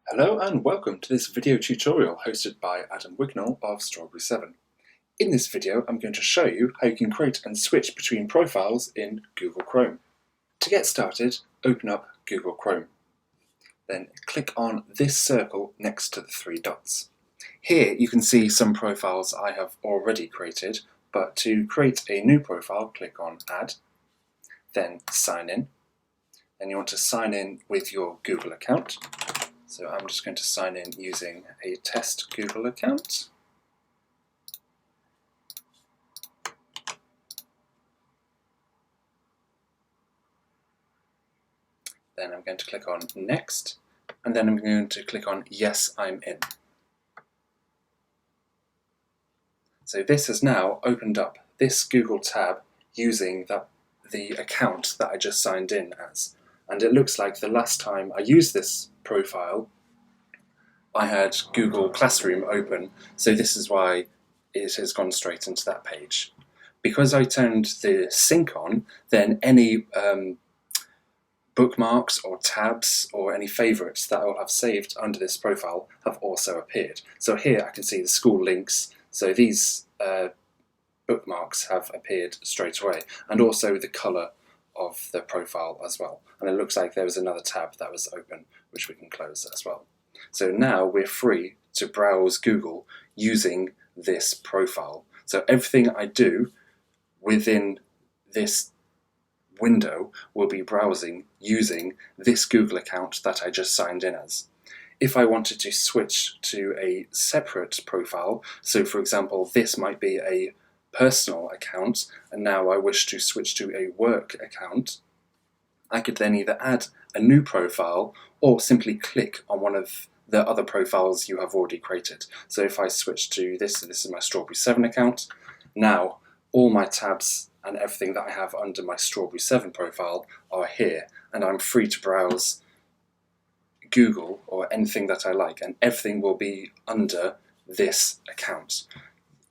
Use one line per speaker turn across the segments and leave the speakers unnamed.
Hello and welcome to this video tutorial hosted by Adam Wignall of Strawberry 7. In this video I'm going to show you how you can create and switch between profiles in Google Chrome. To get started, open up Google Chrome. Then click on this circle next to the three dots. Here you can see some profiles I have already created, but to create a new profile, click on Add, then Sign In. Then you want to sign in with your Google account. So I'm just going to sign in using a test Google account. Then I'm going to click on Next, and then I'm going to click on Yes, I'm in. So this has now opened up this Google tab using the account that I just signed in as. And it looks like the last time I used this profile, I had Google Classroom open, so this is why it has gone straight into that page. Because I turned the sync on, then any bookmarks or tabs or any favourites that I will have saved under this profile have also appeared. So here I can see the school links, so these bookmarks have appeared straight away, and also the colour of the profile as well. And it looks like there was another tab that was open, which we can close as well. So now we're free to browse Google using this profile. So everything I do within this window will be browsing using this Google account that I just signed in as. If I wanted to switch to a separate profile, so for example this might be a personal account and now I wish to switch to a work account, I could then either add a new profile or simply click on one of the other profiles you have already created. So if I switch to this is my Strawberry 7 account, now all my tabs and everything that I have under my Strawberry 7 profile are here, and I'm free to browse Google or anything that I like, and everything will be under this account.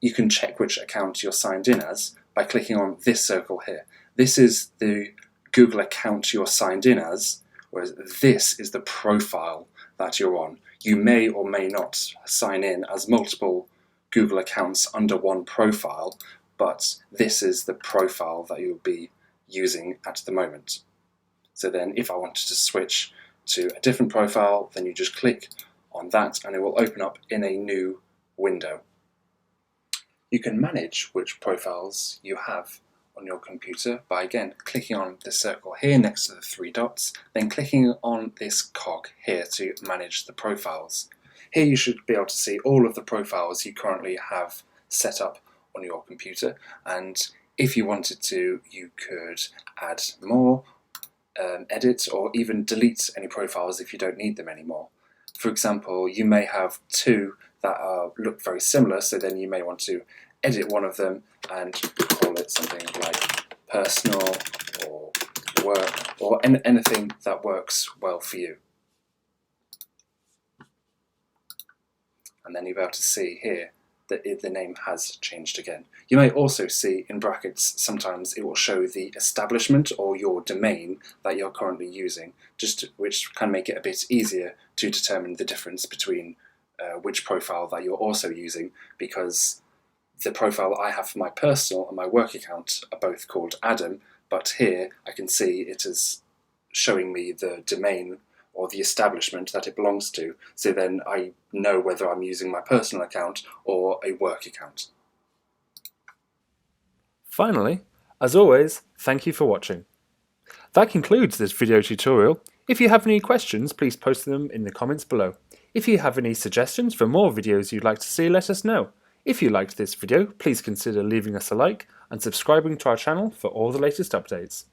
You can check which account you're signed in as by clicking on this circle here. This is the Google account you're signed in as, whereas this is the profile that you're on. You may or may not sign in as multiple Google accounts under one profile, but this is the profile that you'll be using at the moment. So then if I wanted to switch to a different profile, then you just click on that and it will open up in a new window. You can manage which profiles you have on your computer by again clicking on the circle here next to the three dots, then clicking on this cog here to manage the profiles. Here you should be able to see all of the profiles you currently have set up on your computer, and if you wanted to you could add more, edit or even delete any profiles if you don't need them anymore. For example, you may have two that look very similar, so then you may want to edit one of them and call it something like personal or work or anything that works well for you. And then you'll be able to see here that the name has changed again. You may also see in brackets sometimes it will show the establishment or your domain that you're currently using, which can make it a bit easier to determine the difference between which profile that you're also using, because the profile I have for my personal and my work account are both called Adam, but here I can see it is showing me the domain or the establishment that it belongs to, so then I know whether I'm using my personal account or a work account.
Finally, as always, thank you for watching. That concludes this video tutorial. If you have any questions, please post them in the comments below. If you have any suggestions for more videos you'd like to see, let us know. If you liked this video, please consider leaving us a like and subscribing to our channel for all the latest updates.